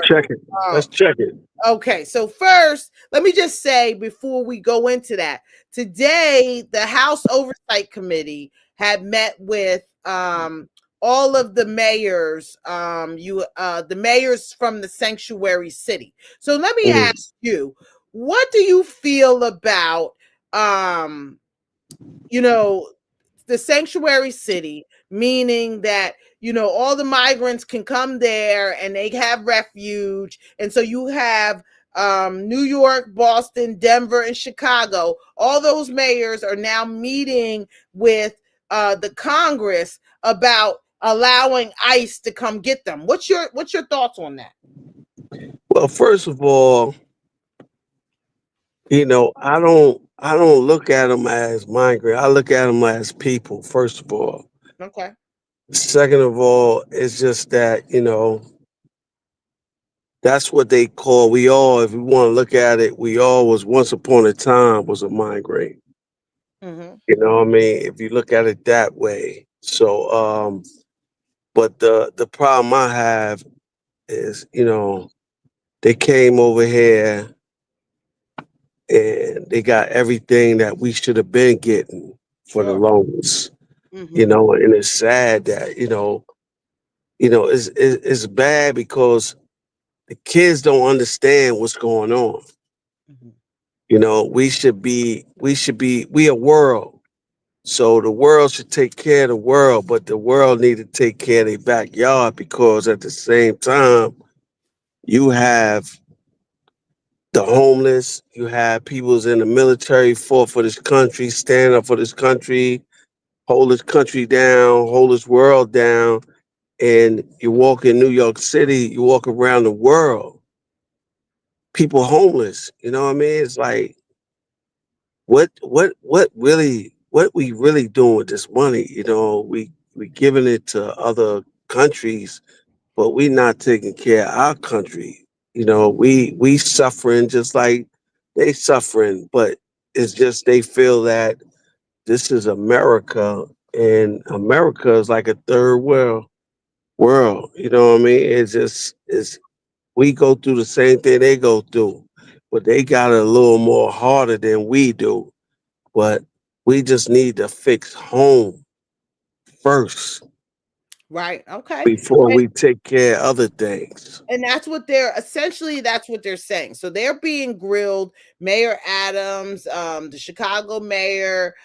check it. Okay, so first, let me just say before we go into that, today the House Oversight Committee had met with all of the mayors, the mayors from the sanctuary city. So let me ask you, what do you feel about the sanctuary city, meaning that, all the migrants can come there and they have refuge. And so you have New York, Boston, Denver, and Chicago. All those mayors are now meeting with the Congress about allowing ICE to come get them. What's your thoughts on that? Well, first of all, I don't look at them as migrant. I look at them as people. First of all, Okay. second of all, it's just that that's what they call. We all, if we want to look at it, we all was once upon a time was a migrant. Mm-hmm. You know what I mean? If you look at it that way. So, but the problem I have is, they came over here and they got everything that we should have been getting for the Sure. longest. Mm-hmm. And it's sad that it's bad because the kids don't understand what's going on. Mm-hmm. We a world. So the world should take care of the world, but the world need to take care of their backyard because at the same time, you have the homeless, you have people's in the military fought for this country, stand up for this country, hold this country down, hold this world down. And you walk in New York City, you walk around the world, people homeless. You know what I mean? It's like what we really doing with this money? We giving it to other countries, but we not taking care of our country. We suffering just like they suffering, but it's just they feel that this is America, and America is like a third world. You know what I mean? It's we go through the same thing they go through, but they got it a little more harder than we do. But we just need to fix home first Right. Okay. before we take care of other things. And that's what they're saying. So they're being grilled. Mayor Adams, the Chicago mayor,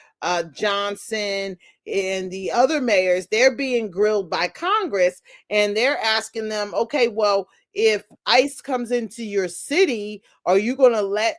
Johnson, and the other mayors, they're being grilled by Congress, and they're asking them, okay, well, if ICE comes into your city, are you going to let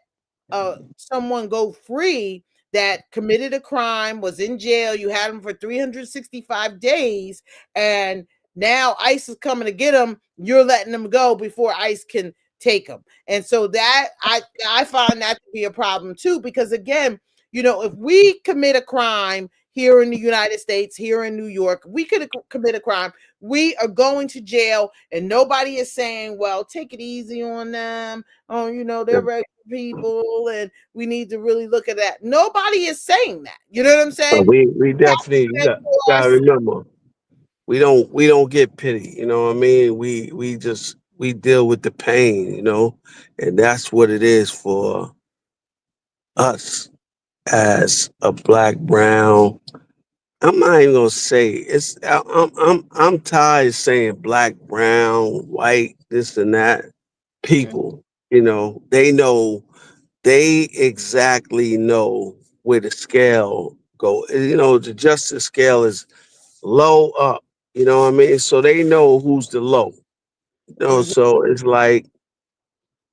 someone go free that committed a crime, was in jail, you had them for 365 days, and now ICE is coming to get them, you're letting them go before ICE can take them. And so that I find that to be a problem too, because again, if we commit a crime here in the United States, here in New York, we could commit a crime, we are going to jail, and nobody is saying, well, take it easy on them. Oh, they're regular people, and we need to really look at that. Nobody is saying that. You know what I'm But saying? we definitely gotta remember we don't get pity. You know what I mean? We deal with the pain. And that's what it is for us as a black brown. I'm not even gonna say it's. I'm tired of saying black, brown, white, this and that. People, they know. They exactly know where the scale go. The justice scale is low up. You know what I mean? So they know who's the low. Mhm. So it's like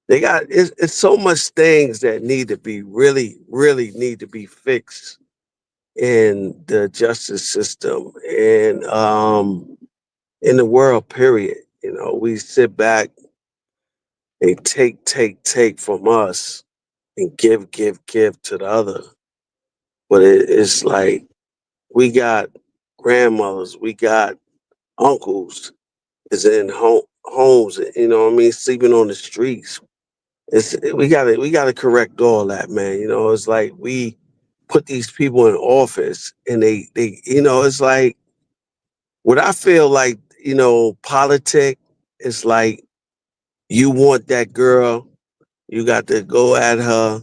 it's so much things that need to be really, really need to be fixed in the justice system and in the world, period. We sit back and take from us and give to the other. But it's like we got grandmothers, we got uncles is in homes, what I mean, sleeping on the streets. We gotta correct all that, man. It's like we put these people in office and they it's like what I feel like, politic is like you want that girl, you got to go at her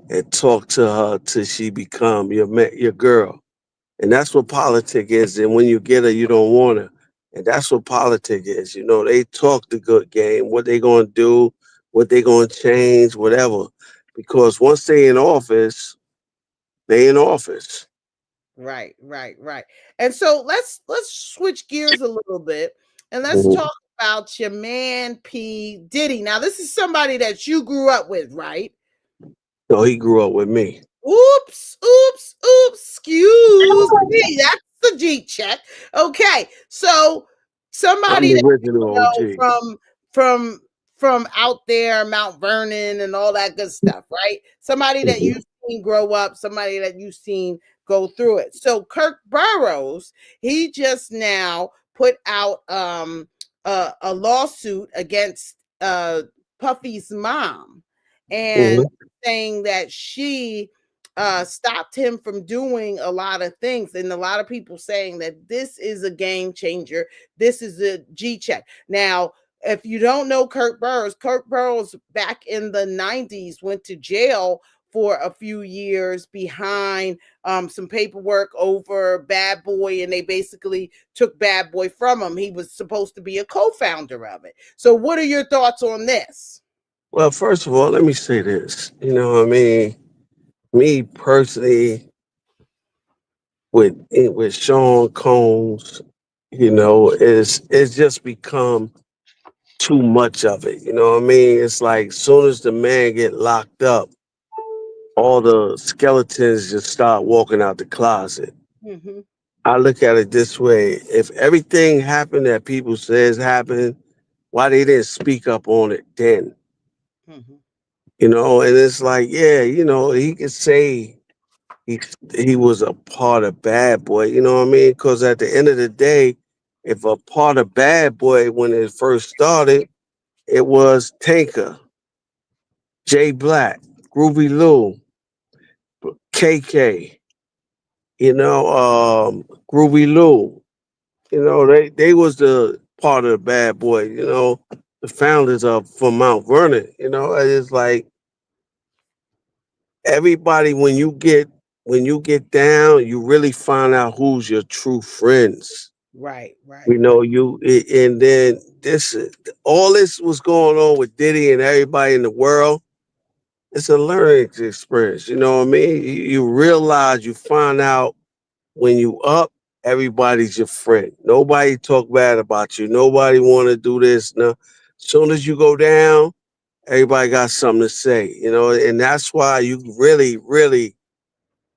and talk to her till she become your girl. And that's what politic is. And when you get her, you don't want her. And that's what politic is. They talk the good game, what they gonna do, what they gonna change, whatever. Because once they in office, they in office. Right. And so let's switch gears a little bit, and let's Mhm. talk about your man P. Diddy. Now, this is somebody that you grew up with, right? So he grew up with me. Oops, oops, oops. Excuse me. That's the G check. Okay. So I'm somebody the that you original know OG. from from out there, Mount Vernon and all that good stuff, right? Somebody that Mhm. you've seen grow up, somebody that you've seen go through it. So Kirk Burrows, he just now put out a lawsuit against Puffy's mom and Mhm. saying that she stopped him from doing a lot of things. And a lot of people saying that this is a game changer. This is a G check. Now, if you don't know Kurt Burrows back in the 90s went to jail for a few years behind some paperwork over Bad Boy, and they basically took Bad Boy from him. He was supposed to be a co-founder of it. So what are your thoughts on this? Well, first of all, let me say this. You know what I mean? Me personally, with Sean Combs, it's just become too much of it. You know what I mean? It's like soon as the man get locked up, all the skeletons just start walking out the closet. Mm-hmm. I look at it this way: if everything happened that people says happened, why they didn't speak up on it then? Mm-hmm. And it's like, yeah, he could say he he was a part of Bad Boy. You know what I mean? Because at the end of the day, if a part of Bad Boy when it first started, it was Tanker, Jay Black, Groovy Lou, KK. Groovy Lou. They was the part of the Bad Boy. The founders of from Mount Vernon. It's like everybody when you get down, you really find out who's your true friends. Right, right, You right. know, and then all this was going on with Diddy and everybody in the world. It's a learning experience. You know what I mean? You realize, you find out when you up, everybody's your friend. Nobody talk bad about you. Nobody want to do this. No, soon as you go down, everybody got something to say. And that's why you really, really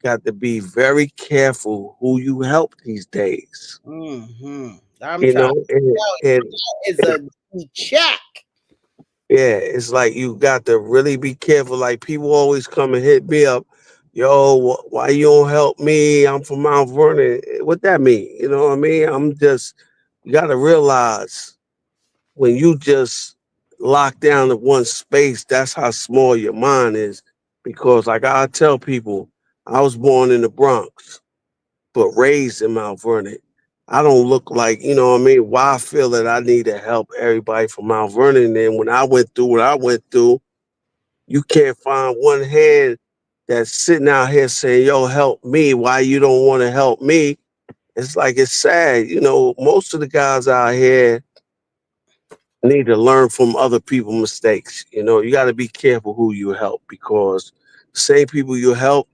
got to be very careful who you help these days. Mm-hmm. I'm You trying know, to and, tell and you, that is a G check. yeah, it's like you got to really be careful. Like people always come and hit me up, yo, why you don't help me? I'm from Mount Vernon. What that mean? You know what I mean? You got to realize when you just lock down in one space, that's how small your mind is. Because like I tell people, I was born in the Bronx, but raised in Mount Vernon. I don't look like, you know what I mean? Why I feel that I need to help everybody from Mount Vernon. And when I went through what I went through, you can't find one hand that's sitting out here saying, yo, help me. Why you don't want to help me? It's like, it's sad. Most of the guys out here need to learn from other people's mistakes. You got to be careful who you help, because the same people you help,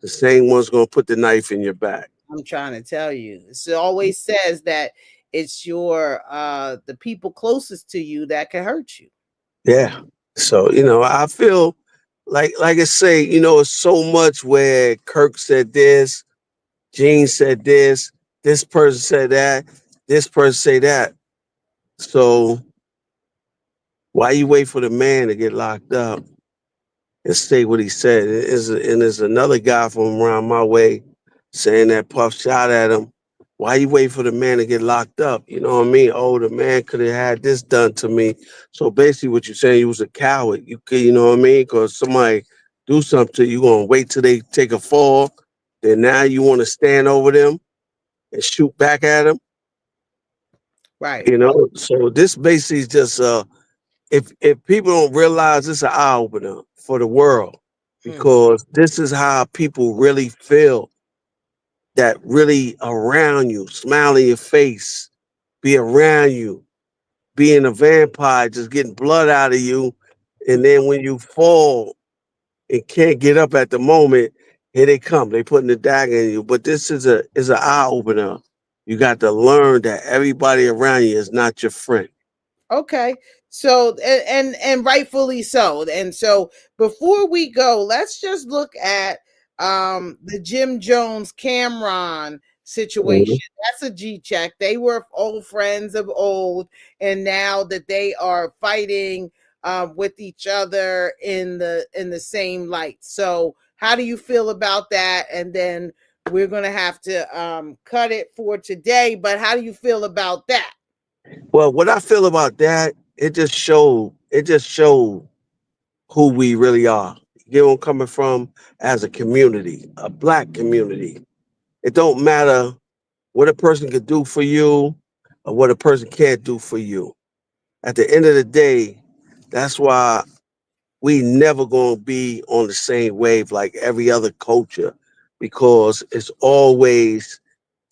the same one's going to put the knife in your back. I'm trying to tell you. It always says that it's your the people closest to you that can hurt you. Yeah. So, I feel like I say, it's so much where Kirk said this, Gene said this person said that, this person say that. So why you wait for the man to get locked up and say what he said? And there's another guy from around my way saying that Puff shot at him. Why you wait for the man to get locked up? You know what I mean? Oh, the man could have had this done to me. So basically, what you're saying, you was a coward. You know what I mean? Because somebody do something to you, gonna wait till they take a fall. Then now you want to stand over them and shoot back at them. Right. So this basically is just if people don't realize, it's an eye opener for the world, Mm. because this is how people really feel, that really around you, smile in your face, be around you, being a vampire, just getting blood out of you. And then when you fall and can't get up at the moment, here they come. They putting the dagger in you. But this is an eye opener. You got to learn that everybody around you is not your friend. Okay. So and rightfully so. And so before we go, let's just look at the Jim Jones Cameron Mhm. situation. That's a G check. They were old friends of old, and now that they are fighting with each other in the same light. So how do you feel about that? And then we're gonna have to cut it for today. But how do you feel about that? Well, what I feel about that, it just showed who we really are. You get where I'm coming from as a community, a black community. It don't matter what a person could do for you or what a person can't do for you. At the end of the day, that's why we never gonna be on the same wave like every other culture because it's always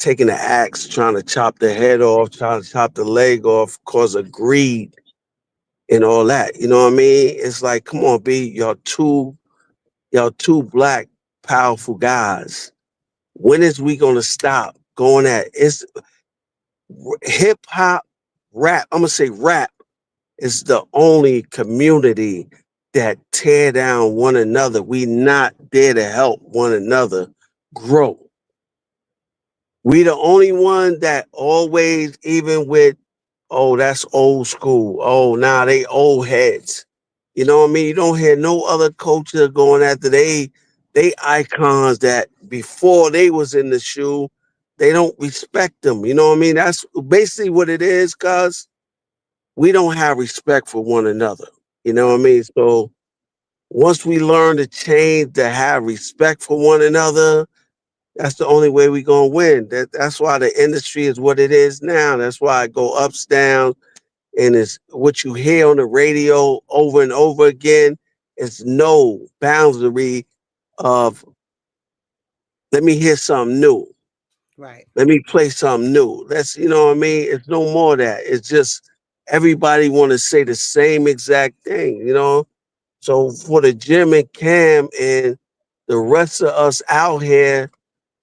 taking the axe, trying to chop the head off, trying to chop the leg off because of greed and all that. You know what I mean? It's like, come on, B, y'all two black powerful guys. When is we gonna stop going at it's hip hop, rap? I'm gonna say rap is the only community that tear down one another. We not there to help one another grow. We the only one that always, even with, oh, that's old school. Oh, nah, they old heads. You know what I mean? You don't hear no other culture going after they icons that before they was in the shoe, they don't respect them. You know what I mean? That's basically what it is, cuz we don't have respect for one another. You know what I mean? So once we learn to change to have respect for one another, that's the only way we gonna win. That's why the industry is what it is now. That's why I go ups, down, and it's what you hear on the radio over and over again. It's no boundary of let me hear something new. Right. Let me play something new. That's you know what I mean. It's no more of that. It's just everybody want to say the same exact thing. You know. So for the Jim and Cam and the rest of us out here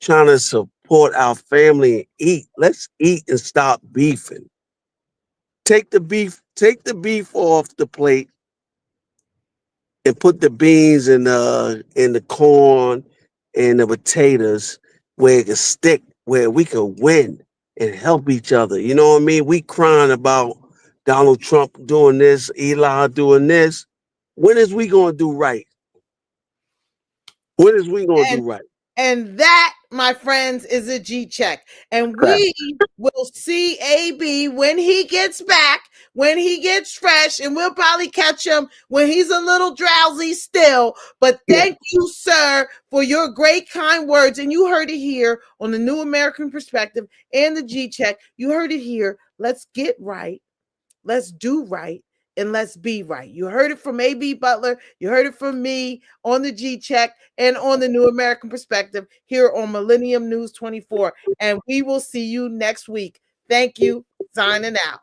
trying to support our family and eat. Let's eat and stop beefing. Take the beef off the plate and put the beans and the corn and the potatoes where it can stick, where we can win and help each other. You know what I mean? We crying about Donald Trump doing this, Eli doing this. When is we gonna do right? When is we gonna do And right? and that, my friends, is a G check. And Crap. we will see AB when he gets back, when he gets fresh, and we'll probably catch him when he's a little drowsy still. But Yeah. thank you, sir, for your great kind words. And you heard it here on the New American Perspective and the G check. You heard it here. Let's get right. Let's do right, and let's be right. You heard it from AB Butler. You heard it from me on the G Check and on the New American Perspective here on Millennium News 24. And we will see you next week. Thank you. Signing out.